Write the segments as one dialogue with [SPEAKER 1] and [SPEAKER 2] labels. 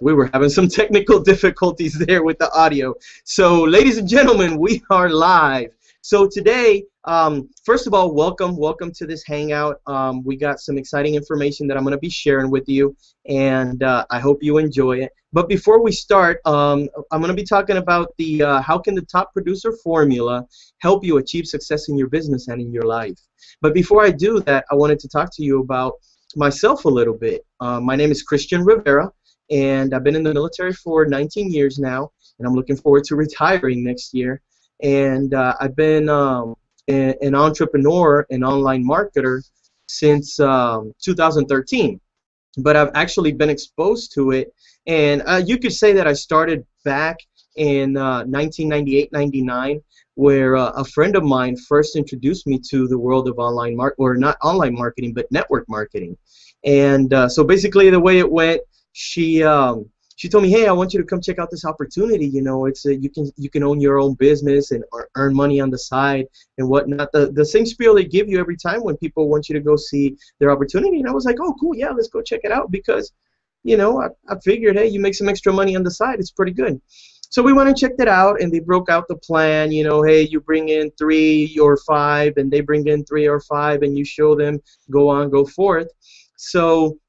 [SPEAKER 1] We were having some technical difficulties there with the audio. So, ladies and gentlemen, we are live. So today, first of all, welcome to this hangout. We got some exciting information that I'm going to be sharing with you, and I hope you enjoy it. But before we start, I'm going to be talking about the how can the top producer formula help you achieve success in your business and in your life. But before I do that, I wanted to talk to you about myself a little bit. My name is Christian Rivera, and I've been in the military for 19 years now, and I'm looking forward to retiring next year. And I've been an entrepreneur and online marketer since 2013. But I've actually been exposed to it, and you could say that I started back in 1998-99, where a friend of mine first introduced me to the world of online or not online marketing, but network marketing. And so basically, the way it went, she told me, hey, I want you to come check out this opportunity. You know, it's you can own your own business and earn money on the side and whatnot. The same spiel they give you every time when people want you to go see their opportunity. And I was like, oh, cool, yeah, let's go check it out, because, you know, I figured, hey, you make some extra money on the side, it's pretty good. So we went and checked it out, and they broke out the plan. You know, hey, you bring in 3 or 5, and they bring in 3 or 5, and you show them, go on, go forth. So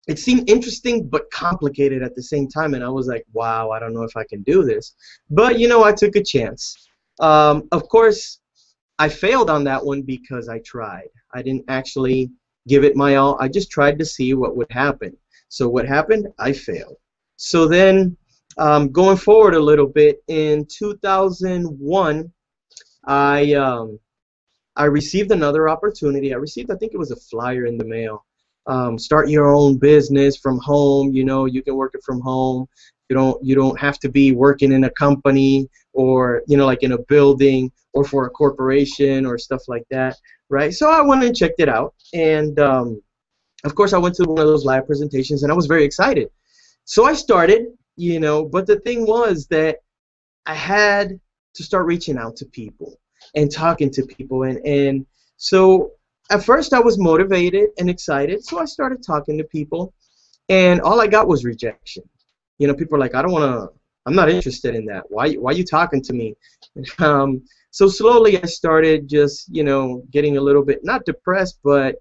[SPEAKER 1] it seemed interesting but complicated at the same time, and I was like, wow, I don't know if I can do this. But, you know, I took a chance. Of course, I failed on that one because I tried. I didn't actually give it my all. I just tried to see what would happen. So what happened? I failed. So then, going forward a little bit, in 2001, I received another opportunity. I think it was a flyer in the mail. Start your own business from home. You know, you can work it from home. You don't have to be working in a company, or, you know, like in a building or for a corporation or stuff like that, right? So I went and checked it out, and of course I went to one of those live presentations, and I was very excited. So I started, you know, but the thing was that I had to start reaching out to people and talking to people, and so at first I was motivated and excited, so I started talking to people, and all I got was rejection. You know, people are like, I'm not interested in that. Why are you talking to me? So slowly I started just, you know, getting a little bit, not depressed, but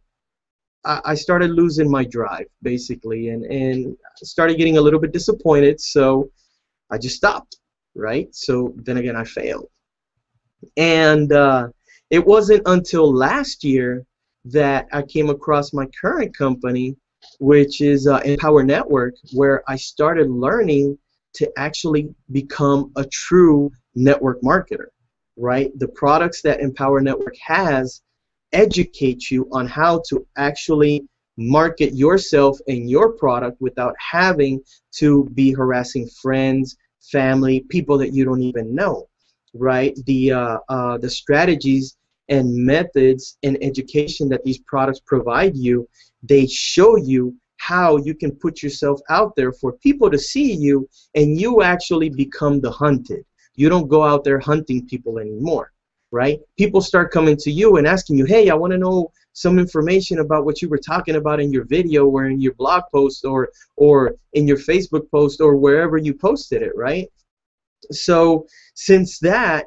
[SPEAKER 1] I started losing my drive, basically, and started getting a little bit disappointed, so I just stopped, right? So then again, I failed. And it wasn't until last year that I came across my current company, which is Empower Network, where I started learning to actually become a true network marketer, right? The products that Empower Network has educate you on how to actually market yourself and your product without having to be harassing friends, family, people that you don't even know, right? The strategies and methods and education that these products provide you, they show you how you can put yourself out there for people to see you, and you actually become the hunted. You don't go out there hunting people anymore, right? People start coming to you and asking you, hey, I want to know some information about what you were talking about in your video or in your blog post or in your Facebook post or wherever you posted it, right? So since that,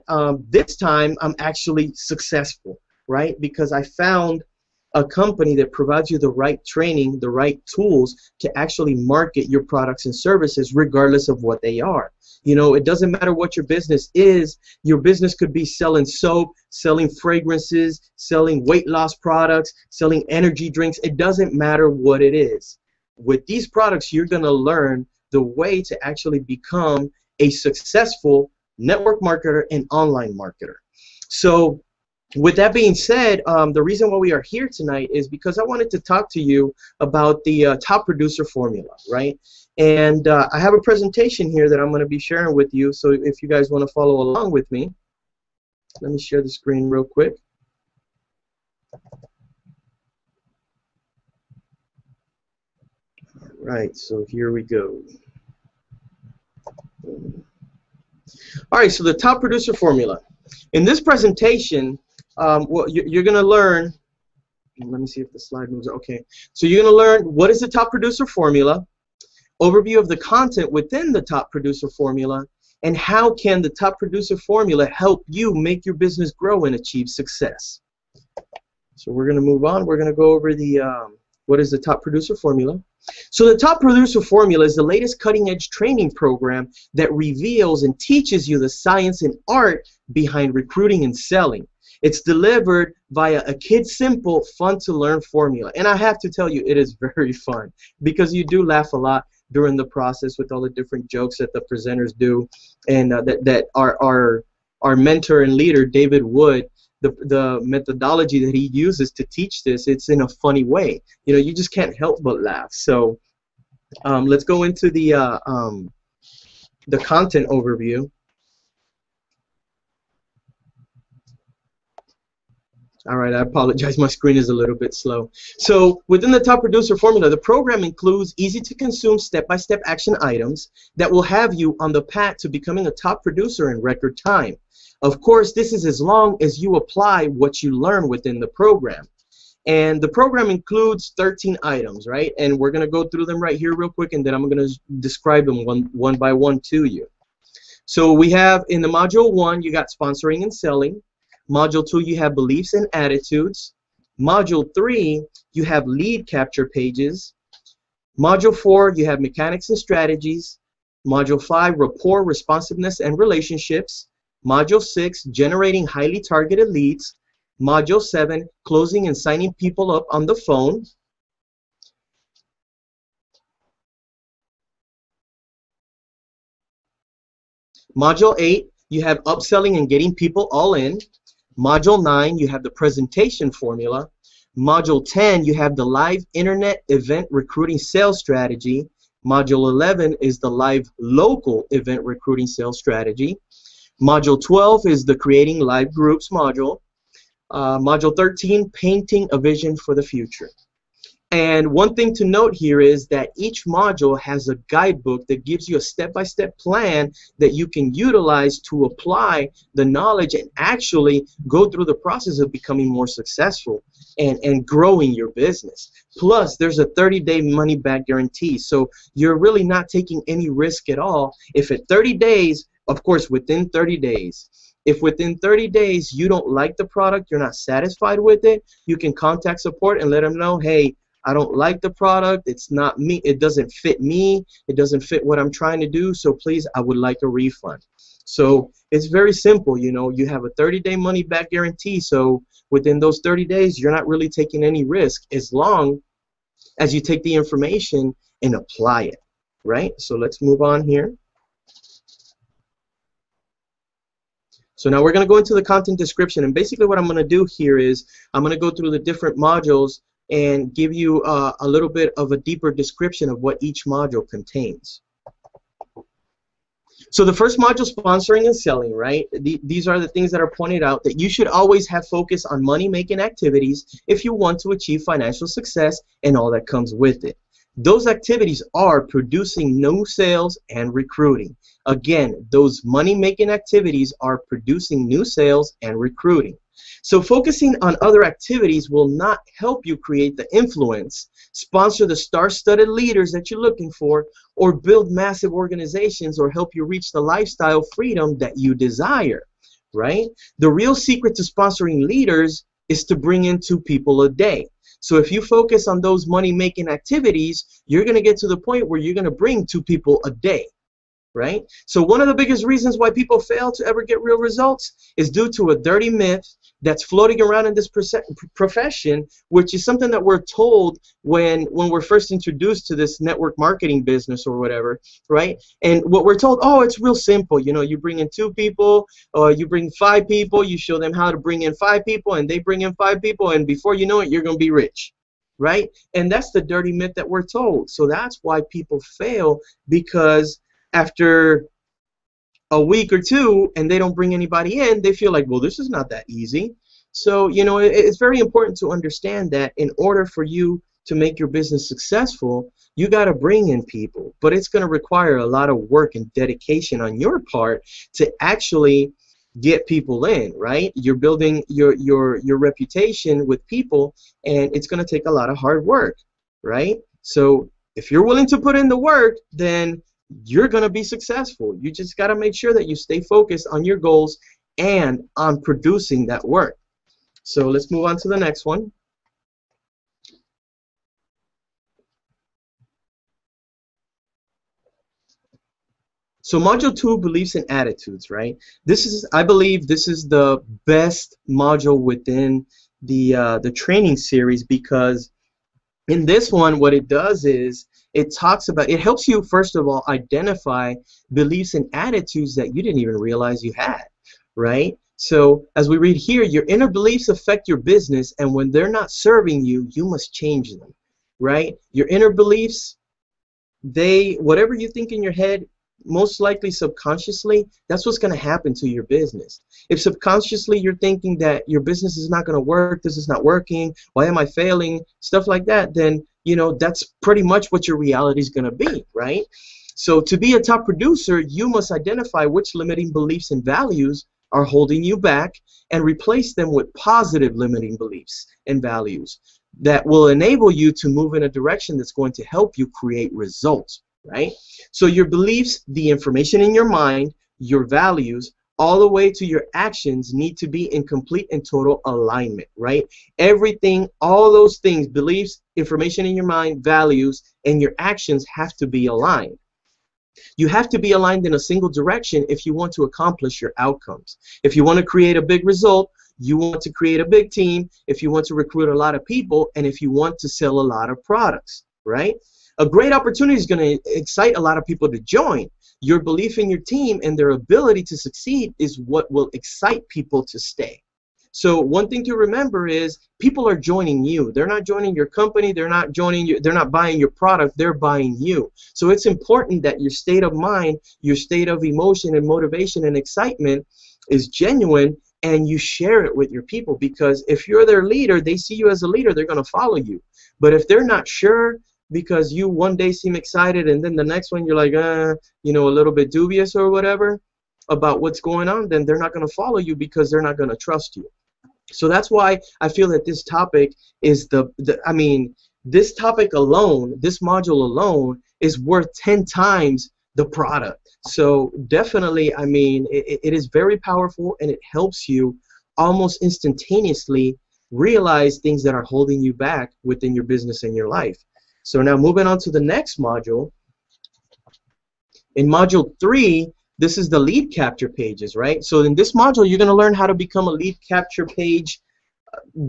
[SPEAKER 1] this time I'm actually successful, right? Because I found a company that provides you the right training, the right tools to actually market your products and services regardless of what they are. You know, it doesn't matter what your business is. Your business could be selling soap, selling fragrances, selling weight loss products, selling energy drinks. It doesn't matter what it is. With these products, you're going to learn the way to actually become a successful network marketer and online marketer. So with that being said, the reason why we are here tonight is because I wanted to talk to you about the top producer formula, right? And I have a presentation here that I'm going to be sharing with you, so if you guys want to follow along with me, let me share the screen real quick. Right, so here we go. All right, so the top producer formula. In this presentation, well, you're going to learn, let me see if the slide moves. Okay, so you're going to learn what is the top producer formula, overview of the content within the top producer formula, and how can the top producer formula help you make your business grow and achieve success. So we're going to move on. We're going to go over the what is the top producer formula. So the top producer formula is the latest cutting-edge training program that reveals and teaches you the science and art behind recruiting and selling. It's delivered via a kid-simple, fun-to-learn formula. And I have to tell you, it is very fun because you do laugh a lot during the process with all the different jokes that the presenters do, and that our mentor and leader, David Wood, the methodology that he uses to teach this, it's in a funny way. You know, you just can't help but laugh. So let's go into the content overview. All right, I apologize. My screen is a little bit slow. So within the top producer formula, the program includes easy-to-consume step-by-step action items that will have you on the path to becoming a top producer in record time. Of course, this is as long as you apply what you learn within the program. And the program includes 13 items, right? And we're going to go through them right here real quick, and then I'm going to describe them one by one to you. So we have in the module 1, you got sponsoring and selling. Module 2, you have beliefs and attitudes. Module 3, you have lead capture pages. Module 4, you have mechanics and strategies. Module 5, rapport, responsiveness, and relationships. Module 6, generating highly targeted leads. Module 7, closing and signing people up on the phone. Module 8, you have upselling and getting people all in. Module 9, you have the presentation formula. Module 10, you have the live internet event recruiting sales strategy. Module 11 is the live local event recruiting sales strategy. Module 12 is the creating live groups module. Module 13, painting a vision for the future. And one thing to note here is that each module has a guidebook that gives you a step-by-step plan that you can utilize to apply the knowledge and actually go through the process of becoming more successful and growing your business. Plus, there's a 30-day money-back guarantee, so you're really not taking any risk at all. If at 30 days, of course, within 30 days, if within 30 days you don't like the product, you're not satisfied with it, you can contact support and let them know, hey, I don't like the product, it's not me, it doesn't fit me, it doesn't fit what I'm trying to do, so please, I would like a refund. So it's very simple, you know, you have a 30-day money-back guarantee, so within those 30 days, you're not really taking any risk as long as you take the information and apply it, right? So let's move on here. So now we're going to go into the content description, and basically what I'm going to do here is I'm going to go through the different modules and give you a little bit of a deeper description of what each module contains. So the first module, sponsoring and selling, right? These are the things that are pointed out that you should always have focus on money-making activities if you want to achieve financial success and all that comes with it. Those activities are producing new sales and recruiting. Again, those money-making activities are producing new sales and recruiting. So focusing on other activities will not help you create the influence, sponsor the star-studded leaders that you're looking for, or build massive organizations or help you reach the lifestyle freedom that you desire, right? The real secret to sponsoring leaders is to bring in 2 people a day. So if you focus on those money-making activities, you're going to get to the point where you're going to bring 2 people a day. Right? So one of the biggest reasons why people fail to ever get real results is due to a dirty myth that's floating around in this profession, which is something that we're told when we're first introduced to this network marketing business or whatever, right? And what we're told, oh, it's real simple. You know, you bring in 2 people, or you bring 5 people, you show them how to bring in 5 people, and they bring in 5 people, and before you know it, you're going to be rich. Right? And that's the dirty myth that we're told. So that's why people fail, because after a week or 2 and they don't bring anybody in, they feel like, well, this is not that easy. So, you know, it's very important to understand that in order for you to make your business successful, you got to bring in people. But it's going to require a lot of work and dedication on your part to actually get people in, right? You're building your reputation with people, and it's going to take a lot of hard work, right? So If you're willing to put in the work, then you're going to be successful. You just got to make sure that you stay focused on your goals and on producing that work. So let's move on to the next one. So module 2, beliefs and attitudes, right? I believe this is the best module within the training series, because in this one, what it does is it helps you, first of all, identify beliefs and attitudes that you didn't even realize you had, right? So as we read here, your inner beliefs affect your business, and when they're not serving you, you must change them, right? Your inner beliefs, whatever you think in your head, most likely subconsciously, that's what's going to happen to your business. If subconsciously you're thinking that your business is not going to work, this is not working, why am I failing, stuff like that, then that's pretty much what your reality is going to be, right? So to be a top producer, you must identify which limiting beliefs and values are holding you back and replace them with positive limiting beliefs and values that will enable you to move in a direction that's going to help you create results, right? So your beliefs, the information in your mind, your values, all the way to your actions need to be in complete and total alignment, right? Everything, all those things, beliefs, information in your mind, values, and your actions have to be aligned. You have to be aligned in a single direction if you want to accomplish your outcomes. If you want to create a big result, you want to create a big team, if you want to recruit a lot of people, and if you want to sell a lot of products, right? A great opportunity is going to excite a lot of people to join. Your belief in your team and their ability to succeed is what will excite people to stay. So one thing to remember is people are joining you. They're not joining your company. They're not joining you. They're not buying your product. They're buying you. So it's important that your state of mind, your state of emotion and motivation and excitement is genuine, and you share it with your people, because if you're their leader, they see you as a leader, they're going to follow you. But if they're not sure, because you one day seem excited and then the next one you're like, a little bit dubious or whatever about what's going on, then they're not going to follow you because they're not going to trust you. So that's why I feel that this topic is this topic alone, this module alone is worth 10 times the product. So definitely, it is very powerful, and it helps you almost instantaneously realize things that are holding you back within your business and your life. So now moving on to the next module. In module 3, this is the lead capture pages, right? So in this module, you're going to learn how to become a lead capture page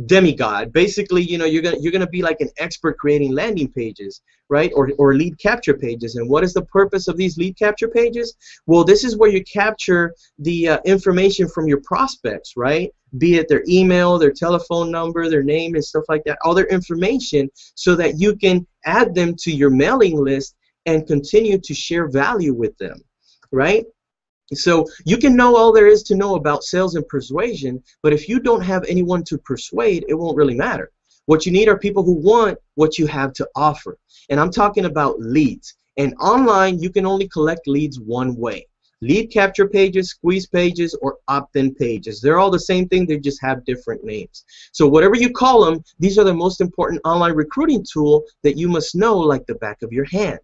[SPEAKER 1] demigod. Basically, you're gonna be like an expert creating landing pages, right? Or lead capture pages. And what is the purpose of these lead capture pages? Well, this is where you capture the information from your prospects, right? Be it their email, their telephone number, their name, and stuff like that, all their information, so that you can add them to your mailing list and continue to share value with them, right? So you can know all there is to know about sales and persuasion, but if you don't have anyone to persuade, it won't really matter. What you need are people who want what you have to offer. And I'm talking about leads. And online, you can only collect leads one way. Lead capture pages, squeeze pages, or opt-in pages. They're all the same thing, they just have different names. So whatever you call them, these are the most important online recruiting tool that you must know like the back of your hand.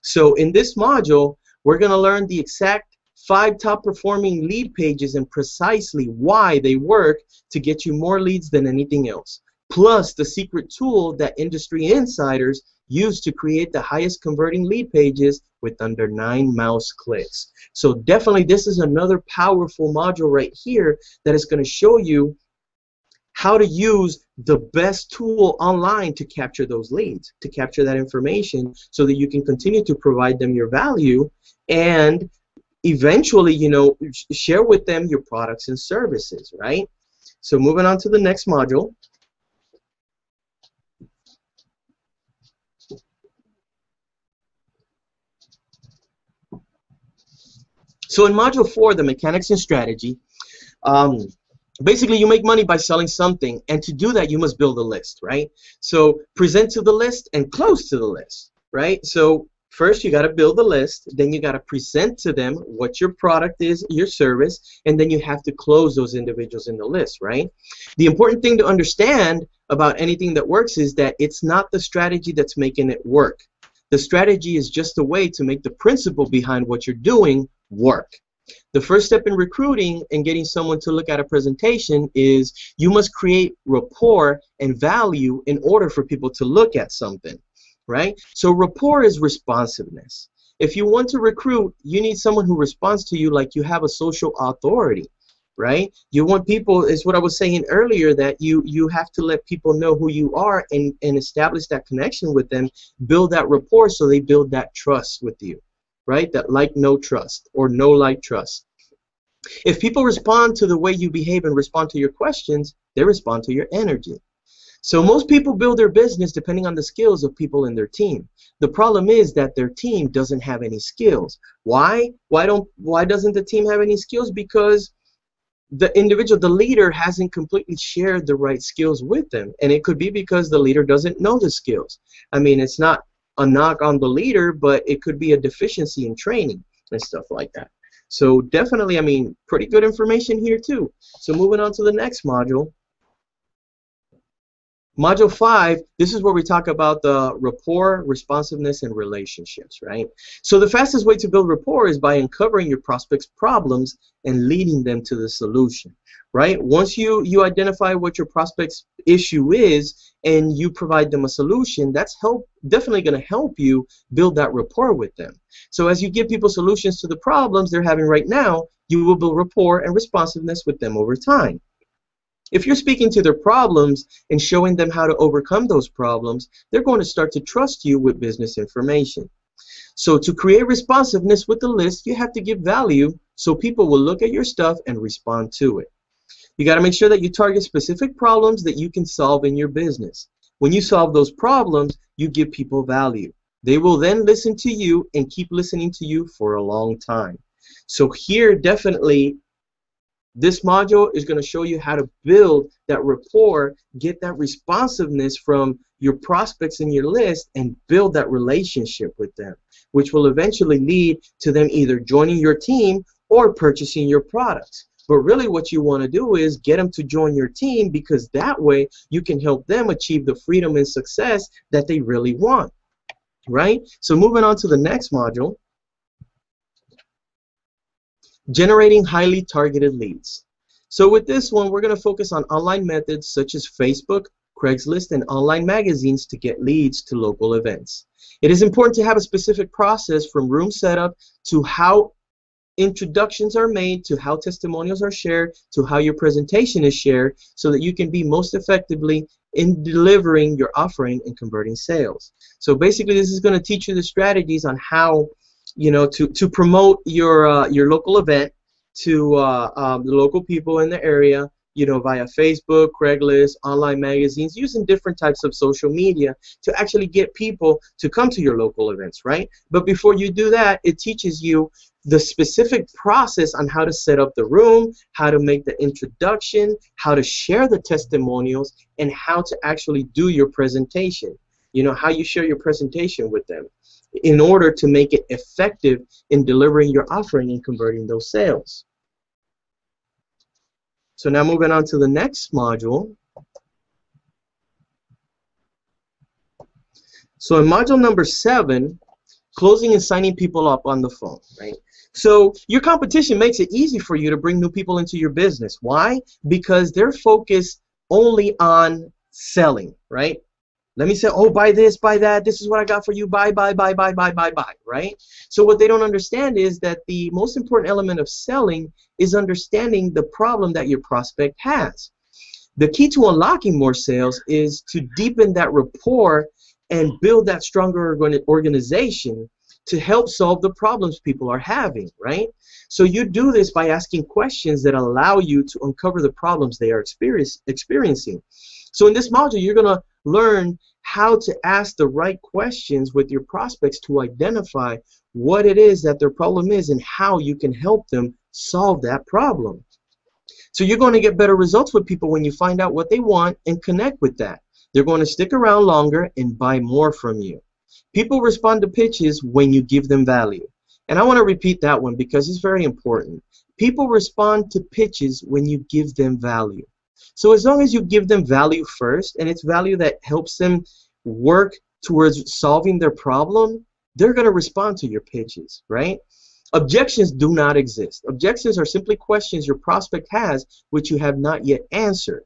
[SPEAKER 1] So in this module, we're going to learn the exact 5 top performing lead pages and precisely why they work to get you more leads than anything else. Plus the secret tool that industry insiders use to create the highest converting lead pages with under 9 mouse clicks. So definitely this is another powerful module right here that is going to show you how to use the best tool online to capture those leads, to capture that information so that you can continue to provide them your value and eventually, share with them your products and services, right? So moving on to the next module. So in module 4, the mechanics and strategy, basically you make money by selling something, and to do that you must build a list, right? So present to the list and close to the list, right? So first, you got to build the list, then you got to present to them what your product is, your service, and then you have to close those individuals in the list, right? The important thing to understand about anything that works is that it's not the strategy that's making it work. The strategy is just a way to make the principle behind what you're doing work. The first step in recruiting and getting someone to look at a presentation is you must create rapport and value in order for people to look at something, right? So rapport is responsiveness. If you want to recruit, you need someone who responds to you like you have a social authority, right? You want people, is what I was saying earlier, that you have to let people know who you are and establish that connection with them, build that rapport so they build that trust with you, right? That like, no trust, or no like trust. If people respond to the way you behave and respond to your questions, they respond to your energy. So most people build their business depending on the skills of people in their team. The problem is that their team doesn't have any skills. Why? Why doesn't the team have any skills? Because the individual, the leader, hasn't completely shared the right skills with them. And it could be because the leader doesn't know the skills. I mean, it's not a knock on the leader, but it could be a deficiency in training and stuff like that. So definitely, I mean, pretty good information here too. So moving on to the next module. Module 5, this is where we talk about the rapport, responsiveness, and relationships, right? So the fastest way to build rapport is by uncovering your prospects' problems and leading them to the solution, right? Once you identify what your prospect's issue is and you provide them a solution, that's definitely going to help you build that rapport with them. So as you give people solutions to the problems they're having right now, you will build rapport and responsiveness with them over time. If you're speaking to their problems and showing them how to overcome those problems, they're going to start to trust you with business information. So to create responsiveness with the list, you have to give value so people will look at your stuff and respond to it. You got to make sure that you target specific problems that you can solve in your business. When you solve those problems, you give people value. They will then listen to you and keep listening to you for a long time. So here, definitely, this module is going to show you how to build that rapport, get that responsiveness from your prospects in your list, and build that relationship with them, which will eventually lead to them either joining your team or purchasing your products. But really what you want to do is get them to join your team, because that way you can help them achieve the freedom and success that they really want, right? So moving on to the next module. Generating highly targeted leads. So with this one, we're going to focus on online methods such as Facebook, Craigslist, and online magazines to get leads to local events. It is important to have a specific process from room setup to how introductions are made, to how testimonials are shared, to how your presentation is shared, so that you can be most effectively in delivering your offering and converting sales. So basically, this is going to teach you the strategies on how to promote your local event to the local people in the area, via Facebook, Craigslist, online magazines, using different types of social media to actually get people to come to your local events, right? But before you do that, it teaches you the specific process on how to set up the room, how to make the introduction, how to share the testimonials, and how to actually do your presentation. How you share your presentation with them in order to make it effective in delivering your offering and converting those sales. So now moving on to the next module. So in module number 7, closing and signing people up on the phone, right? So your competition makes it easy for you to bring new people into your business. Why? Because they're focused only on selling, right? Let me say, oh, buy this, buy that, this is what I got for you, buy, right? So what they don't understand is that the most important element of selling is understanding the problem that your prospect has. The key to unlocking more sales is to deepen that rapport and build that stronger organization to help solve the problems people are having, right? So you do this by asking questions that allow you to uncover the problems they are experiencing. So in this module, you're going to learn how to ask the right questions with your prospects to identify what it is that their problem is and how you can help them solve that problem. So you're going to get better results with people when you find out what they want and connect with that. They're going to stick around longer and buy more from you. People respond to pitches when you give them value. And I want to repeat that one because it's very important. People respond to pitches when you give them value. So as long as you give them value first, and it's value that helps them work towards solving their problem, they're going to respond to your pitches, right? Objections do not exist. Objections are simply questions your prospect has which you have not yet answered.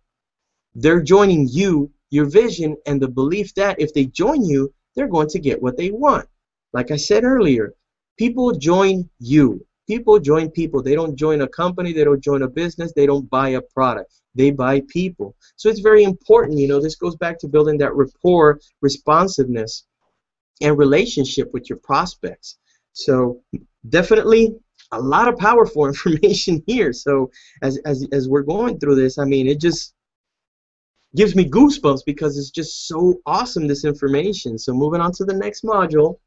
[SPEAKER 1] They're joining you, your vision, and the belief that if they join you, they're going to get what they want. Like I said earlier, people join you. People join people. They don't join a company. They don't join a business. They don't buy a product. They buy people. So it's very important, you know, this goes back to building that rapport, responsiveness, and relationship with your prospects. So definitely a lot of powerful information here. So as we're going through this, I mean, it just gives me goosebumps because it's just so awesome, this information. So moving on to the next module.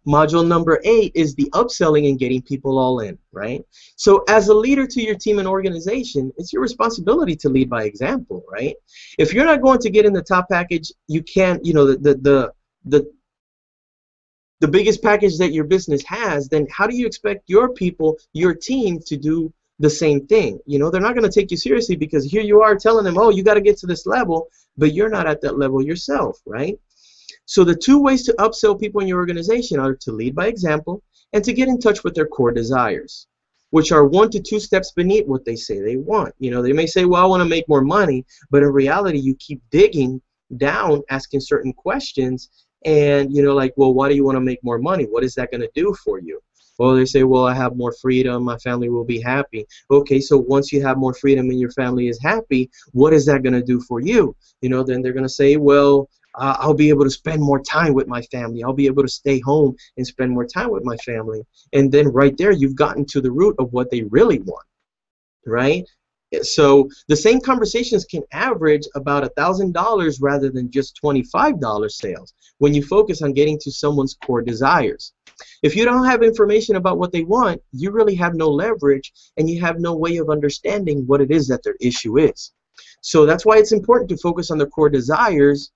[SPEAKER 1] Module number 8 is the upselling and getting people all in, right? So as a leader to your team and organization, it's your responsibility to lead by example, right? If you're not going to get in the top package, you can't, you know, the biggest package that your business has, then how do you expect your people, your team, to do the same thing? You know, they're not going to take you seriously because here you are telling them, oh, you got to get to this level, but you're not at that level yourself, right? So the 2 ways to upsell people in your organization are to lead by example and to get in touch with their core desires, which are 1 to 2 steps beneath what they say they want. You know, they may say, well, I want to make more money, but in reality, you keep digging down, asking certain questions, and, you know, like, well, why do you want to make more money? What is that going to do for you? Well, they say, well, I have more freedom, my family will be happy. Okay, so once you have more freedom and your family is happy, what is that going to do for you? You know, then they're going to say, well, I'll be able to spend more time with my family. I'll be able to stay home and spend more time with my family. And then right there, you've gotten to the root of what they really want, right? So the same conversations can average about $1,000 rather than just $25 sales when you focus on getting to someone's core desires. If you don't have information about what they want, you really have no leverage and you have no way of understanding what it is that their issue is. So that's why it's important to focus on their core desires,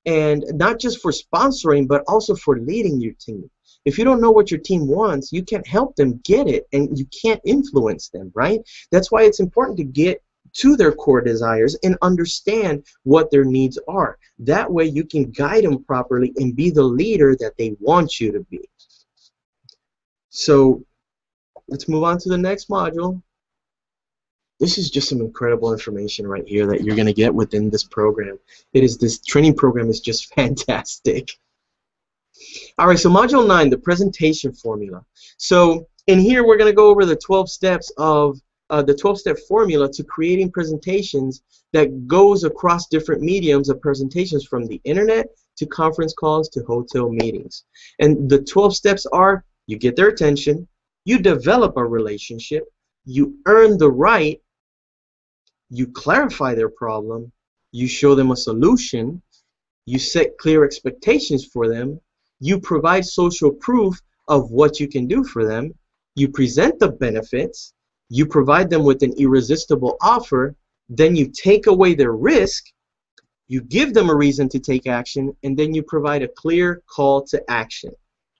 [SPEAKER 1] and not just for sponsoring, but also for leading your team. If you don't know what your team wants, you can't help them get it, and you can't influence them, right? That's why it's important to get to their core desires and understand what their needs are. That way you can guide them properly and be the leader that they want you to be. So let's move on to the next module. This is just some incredible information right here that you're going to get within this program. This training program is just fantastic. All right, so module 9, the presentation formula. So in here, we're going to go over the 12 steps of the 12-step formula to creating presentations that goes across different mediums of presentations, from the internet to conference calls to hotel meetings. And the 12 steps are: you get their attention, you develop a relationship, you earn the right, you clarify their problem, you show them a solution, you set clear expectations for them, you provide social proof of what you can do for them, you present the benefits, you provide them with an irresistible offer, then you take away their risk, you give them a reason to take action, and then you provide a clear call to action,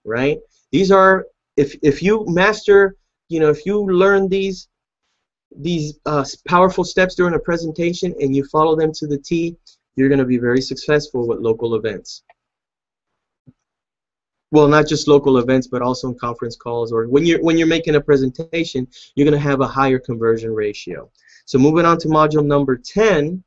[SPEAKER 1] right? These are, if you master, you know, if you learn these powerful steps during a presentation and you follow them to the T, you're going to be very successful with local events. Well, not just local events, but also in conference calls, or when you're making a presentation, you're going to have a higher conversion ratio. So moving on to module number 10.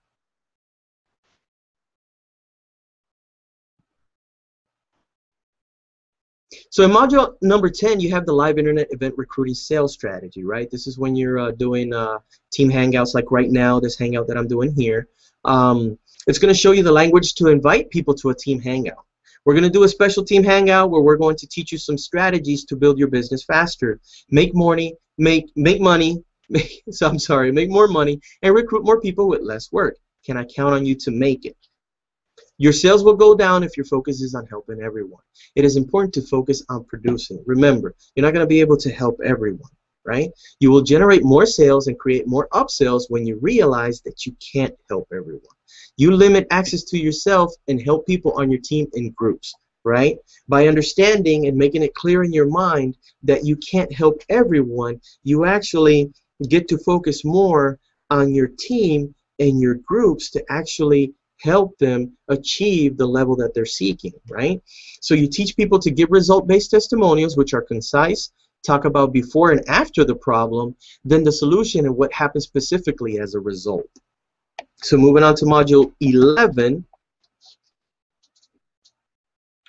[SPEAKER 1] So in module number 10, you have the live internet event recruiting sales strategy, right? This is when you're doing team hangouts, like right now, this hangout that I'm doing here. It's going to show you the language to invite people to a team hangout. We're going to do a special team hangout where we're going to teach you some strategies to build your business faster, make more money, and recruit more people with less work. Can I count on you to make it? Your sales will go down if your focus is on helping everyone. It is important to focus on producing. Remember, you're not going to be able to help everyone, right? You will generate more sales and create more upsells when you realize that you can't help everyone. You limit access to yourself and help people on your team in groups, right? By understanding and making it clear in your mind that you can't help everyone, you actually get to focus more on your team and your groups to actually help them achieve the level that they're seeking, right? So you teach people to give result-based testimonials, which are concise, talk about before and after the problem, then the solution and what happens specifically as a result. So moving on to module 11,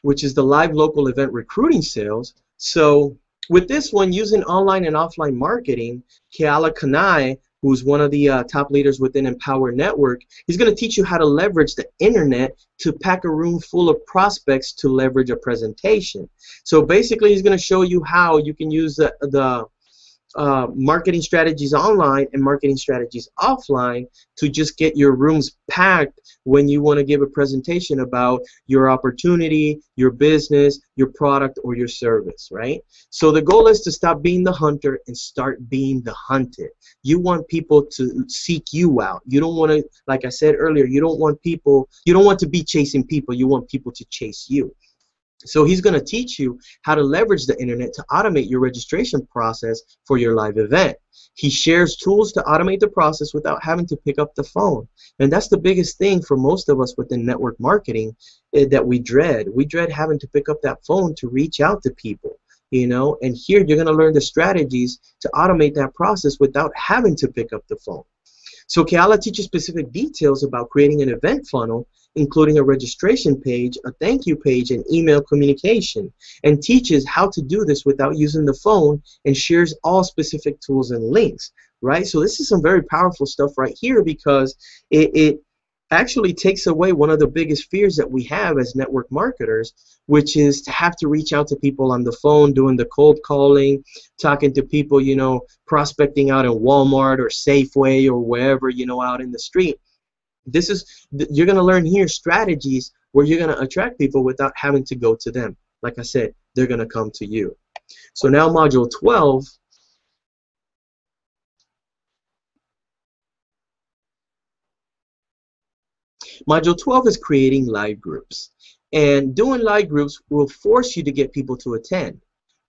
[SPEAKER 1] which is the live local event recruiting sales. So with this one, using online and offline marketing, Keala Kanai, who's one of the top leaders within Empower Network, he's going to teach you how to leverage the internet to pack a room full of prospects to leverage a presentation. So basically, he's going to show you how you can use the marketing strategies online and marketing strategies offline to just get your rooms packed when you want to give a presentation about your opportunity, your business, your product, or your service, right? So the goal is to stop being the hunter and start being the hunted. You want people to seek you out. You don't want to, like I said earlier, you don't want to be chasing people. You want people to chase you. So he's going to teach you how to leverage the internet to automate your registration process for your live event. He shares tools to automate the process without having to pick up the phone. And that's the biggest thing for most of us within network marketing that we dread. We dread having to pick up that phone to reach out to people, you know. And here you're going to learn the strategies to automate that process without having to pick up the phone. So Keala teaches specific details about creating an event funnel, including a registration page, a thank you page, and email communication, and teaches how to do this without using the phone, and shares all specific tools and links, right? So this is some very powerful stuff right here, because it actually takes away one of the biggest fears that we have as network marketers, which is to have to reach out to people on the phone, doing the cold calling, talking to people, you know, prospecting out in Walmart or Safeway or wherever, you know, out in the street. You're going to learn here strategies where you're going to attract people without having to go to them. Like I said, they're going to come to you. So now module 12. Module 12 is creating live groups. And doing live groups will force you to get people to attend,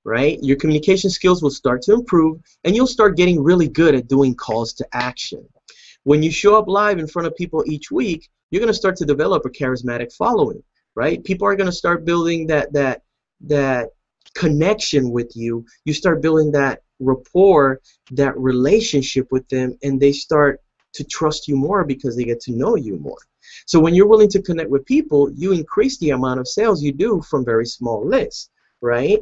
[SPEAKER 1] right? Your communication skills will start to improve, and you'll start getting really good at doing calls to action. When you show up live in front of people each week, you're going to start to develop a charismatic following, right? People are going to start building that connection with you. You start building that rapport, that relationship with them, and they start to trust you more because they get to know you more. So when you're willing to connect with people, you increase the amount of sales you do from very small lists, right?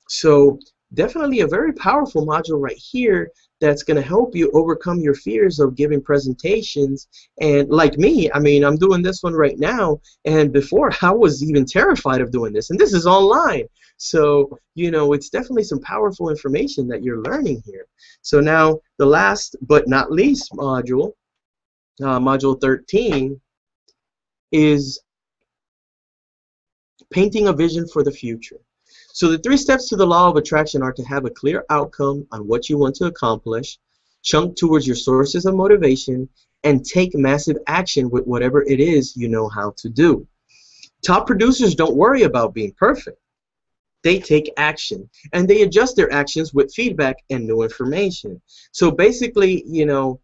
[SPEAKER 1] So definitely a very powerful module right here that's going to help you overcome your fears of giving presentations. And like me, I mean, I'm doing this one right now, and before I was even terrified of doing this, and this is online. So, you know, it's definitely some powerful information that you're learning here. So now the last but not least module, module 13, is painting a vision for the future. So the 3 steps to the law of attraction are to have a clear outcome on what you want to accomplish, chunk towards your sources of motivation, and take massive action with whatever it is you know how to do. Top producers don't worry about being perfect. They take action, and they adjust their actions with feedback and new information. So basically, you know,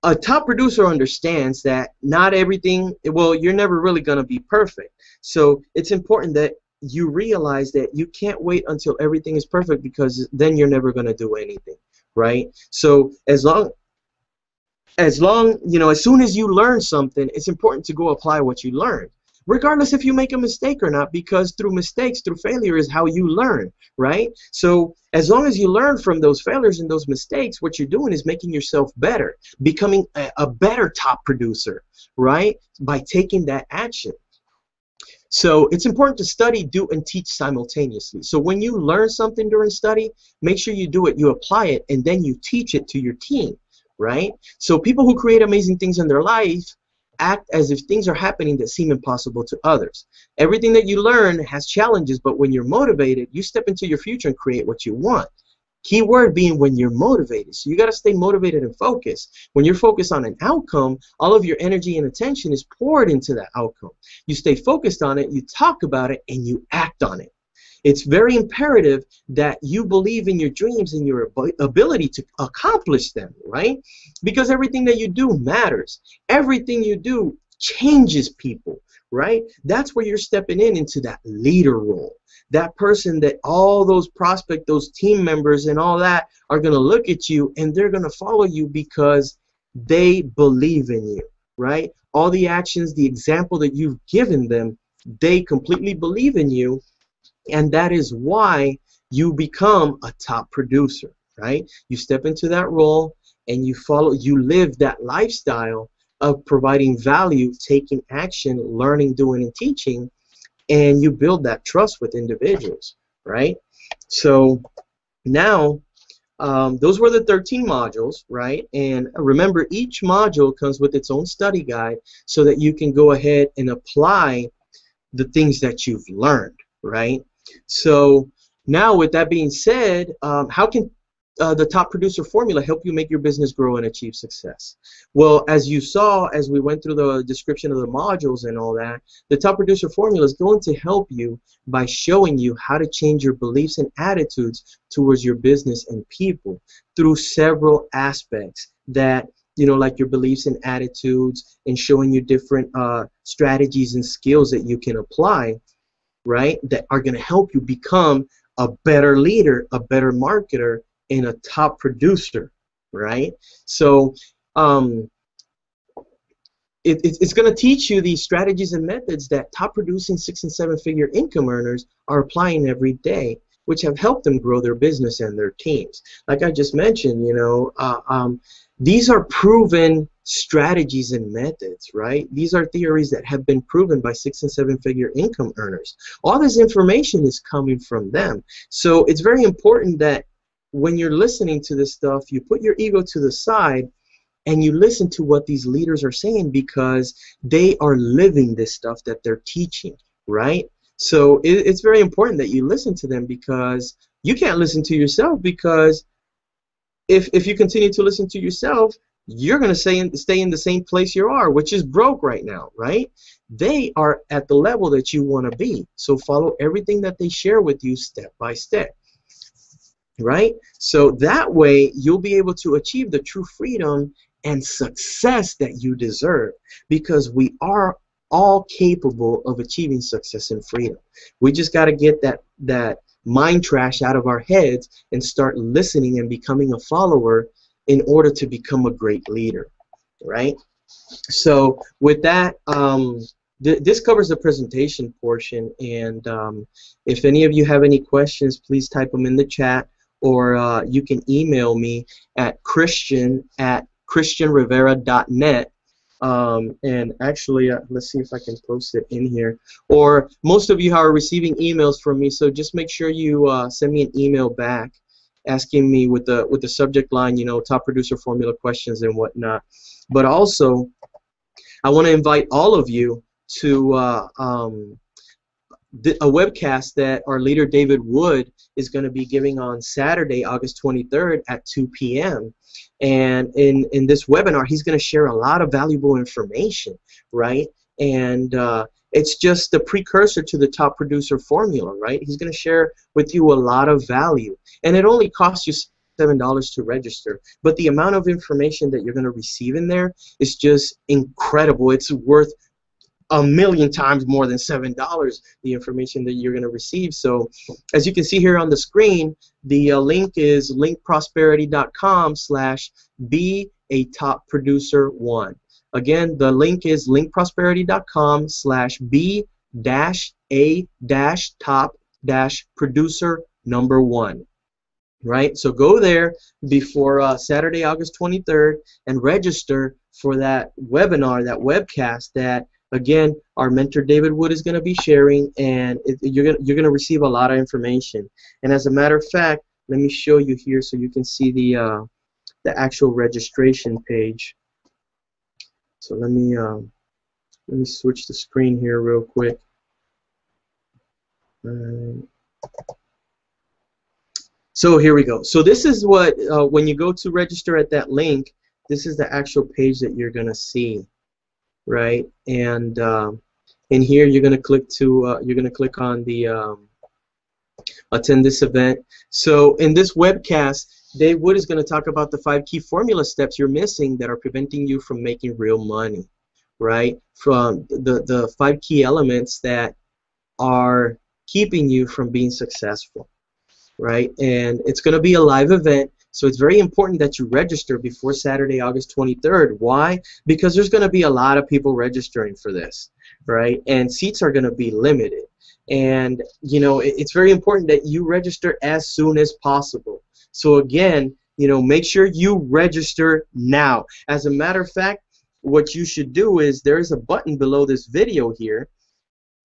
[SPEAKER 1] a top producer understands that not everything, well, you're never really going to be perfect. So it's important that you realize that you can't wait until everything is perfect, because then you're never going to do anything, right? So as long, you know, as soon as you learn something, it's important to go apply what you learned, regardless if you make a mistake or not, because through mistakes, through failure is how you learn, right? So as long as you learn from those failures and those mistakes, what you're doing is making yourself better, becoming a better top producer, right? By taking that action. So it's important to study, do, and teach simultaneously. So when you learn something during study, make sure you do it, you apply it, and then you teach it to your team, right? So people who create amazing things in their life act as if things are happening that seem impossible to others. Everything that you learn has challenges, but when you're motivated, you step into your future and create what you want. Key word being when you're motivated. So you got to stay motivated and focused. When you're focused on an outcome, all of your energy and attention is poured into that outcome. You stay focused on it, you talk about it, and you act on it. It's very imperative that you believe in your dreams and your ability to accomplish them, right? Because everything that you do matters. Everything you do changes people, right? That's where you're stepping into that leader role. That person that all those prospects, those team members and all that are going to look at you and they're going to follow you because they believe in you, right? All the actions, the example that you've given them, they completely believe in you, and that is why you become a top producer, right? You step into that role and you live that lifestyle of providing value, taking action, learning, doing, and teaching, and you build that trust with individuals, right? So now, those were the 13 modules, right? And remember, each module comes with its own study guide so that you can go ahead and apply the things that you've learned, right? So now, with that being said, how can the top producer formula help you make your business grow and achieve success? Well, as you saw, as we went through the description of the modules and all that, the top producer formula is going to help you by showing you how to change your beliefs and attitudes towards your business and people through several aspects that, you know, like your beliefs and attitudes, and showing you different strategies and skills that you can apply, right, that are going to help you become a better leader, a better marketer, and a top producer, right? So it's going to teach you these strategies and methods that top producing 6- and 7-figure income earners are applying every day, which have helped them grow their business and their teams. Like I just mentioned, you know, these are proven strategies and methods, right? These are theories that have been proven by 6- and 7-figure income earners. All this information is coming from them. So it's very important that when you're listening to this stuff, you put your ego to the side and you listen to what these leaders are saying, because they are living this stuff that they're teaching, right? So it's very important that you listen to them, because you can't listen to yourself, because if you continue to listen to yourself, you're going to stay in the same place you are, which is broke right now, right? They are at the level that you want to be. So follow everything that they share with you step by step, right? So that way you'll be able to achieve the true freedom and success that you deserve, because we are all capable of achieving success and freedom. We just got to get that mind trash out of our heads and start listening and becoming a follower in order to become a great leader, right? So with that, this covers the presentation portion, and if any of you have any questions, please type them in the chat, or you can email me at christian@christianrivera.net. And actually, let's see if I can post it in here. Or most of you are receiving emails from me, so just make sure you send me an email back asking me with the subject line, you know, top producer formula questions and whatnot. But also, I want to invite all of you to a webcast that our leader David Wood is going to be giving on Saturday, August 23rd at 2 p.m. And in this webinar, he's going to share a lot of valuable information, right? And it's just the precursor to the top producer formula, right? He's going to share with you a lot of value, and it only costs you $7 to register, but the amount of information that you're going to receive in there is just incredible. It's worth a million times more than $7, the information that you're going to receive. So as you can see here on the screen, the link is linkprosperity.com/be-a-top-producer-1. Again, the link is linkprosperity.com/be-a-top-producer-1. Right? So go there before Saturday, August 23rd, and register for that webinar, that webcast that, again, our mentor David Wood is going to be sharing, and you're going to receive a lot of information. And as a matter of fact, let me show you here so you can see the actual registration page. So let me switch the screen here real quick. So here we go. So this is what when you go to register at that link, this is the actual page that you're going to see. Right, and in here you're going to click on the attend this event. So in this webcast, Dave Wood is going to talk about the 5 key formula steps you're missing that are preventing you from making real money. right? From the 5 key elements that are keeping you from being successful, right? And it's going to be a live event, so it's very important that you register before Saturday, August 23rd. Why? Because there's going to be a lot of people registering for this, right? And seats are going to be limited. And, you know, it's very important that you register as soon as possible. So again, you know, make sure you register now. As a matter of fact, what you should do is there's a button below this video here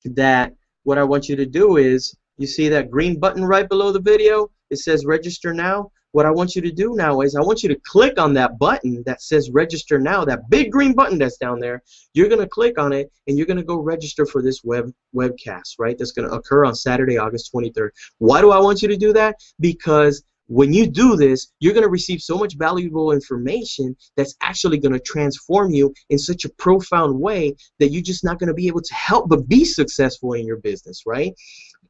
[SPEAKER 1] that what I want you to do is, you see that green button right below the video? It says register now. What I want you to do now is I want you to click on that button that says register now, that big green button that's down there. You're going to click on it and you're going to go register for this webcast, right? That's going to occur on Saturday, August 23rd. Why do I want you to do that? Because when you do this, you're going to receive so much valuable information that's actually going to transform you in such a profound way that you're just not going to be able to help but be successful in your business, right?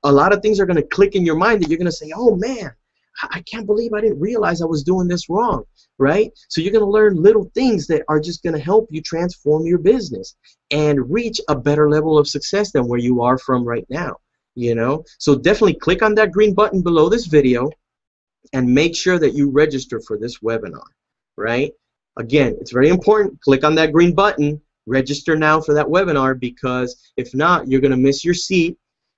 [SPEAKER 1] A lot of things are going to click in your mind that you're going to say, oh man, I can't believe I didn't realize I was doing this wrong, right? So you're going to learn little things that are just going to help you transform your business and reach a better level of success than where you are from right now, you know? So definitely click on that green button below this video and make sure that you register for this webinar, right? Again, it's very important. Click on that green button, register now for that webinar, because if not, you're going to miss your seat.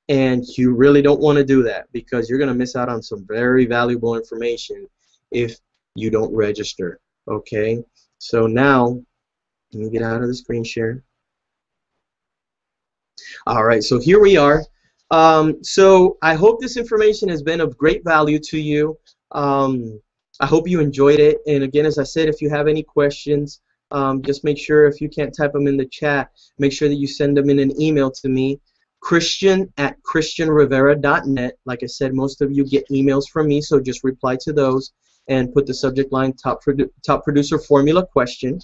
[SPEAKER 1] And you really don't want to do that, because you're going to miss out on some very valuable information if you don't register. Okay, so now let me get out of the screen share. All right, so here we are. So I hope this information has been of great value to you. I hope you enjoyed it. And again, as I said, if you have any questions, just make sure, if you can't type them in the chat, make sure that you send them in an email to me. Christian@christianrivera.net. Like I said, most of you get emails from me, so just reply to those and put the subject line top producer formula question,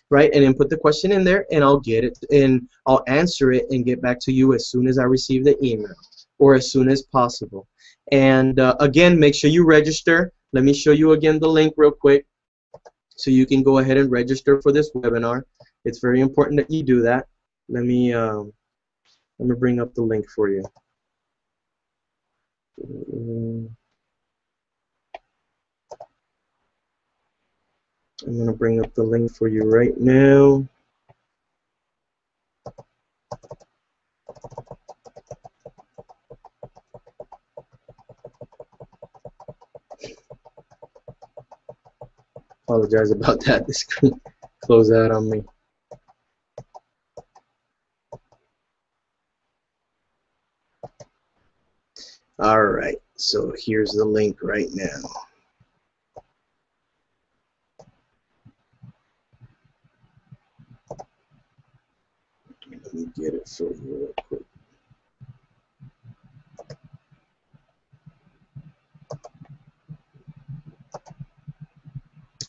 [SPEAKER 1] right? And then put the question in there, and I'll get it, and I'll answer it and get back to you as soon as I receive the email, or as soon as possible. And again, make sure you register. Let me show you again the link real quick so you can go ahead and register for this webinar. It's very important that you do that. Let me bring up the link for you. I'm going to bring up the link for you right now. Apologize about that. This screen closed out on me. All right, so here's the link right now. Let me get it for you real quick.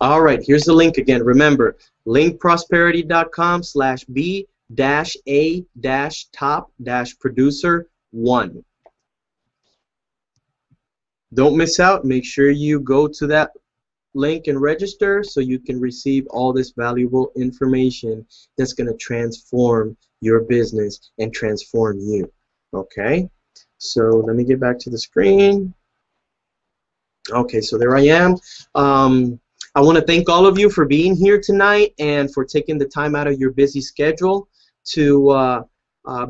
[SPEAKER 1] All right, here's the link again. Remember, linkprosperity.com/b-a-top-producer1. Don't miss out. Make sure you go to that link and register so you can receive all this valuable information that's going to transform your business and transform you. Okay, so let me get back to the screen. Okay, so there I am. I want to thank all of you for being here tonight and for taking the time out of your busy schedule to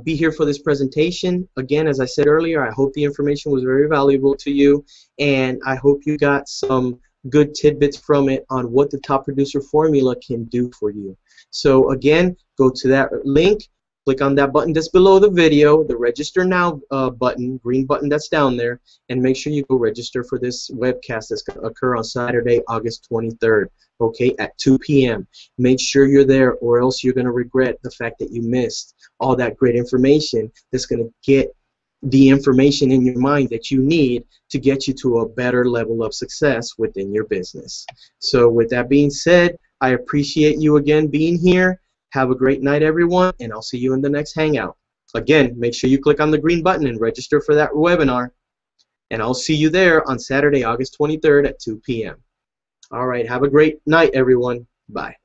[SPEAKER 1] be here for this presentation. Again, as I said earlier, I hope the information was very valuable to you, and I hope you got some good tidbits from it on what the top producer formula can do for you. So again, go to that link, click on that button that's below the video, the register now button, green button that's down there, and make sure you go register for this webcast that's going to occur on Saturday, August 23rd, okay, at 2 p.m. Make sure you're there, or else you're going to regret the fact that you missed all that great information that's going to get the information in your mind that you need to get you to a better level of success within your business. So with that being said, I appreciate you again being here. Have a great night, everyone, and I'll see you in the next Hangout. Again, make sure you click on the green button and register for that webinar, and I'll see you there on Saturday, August 23rd at 2 p.m. All right, have a great night, everyone. Bye.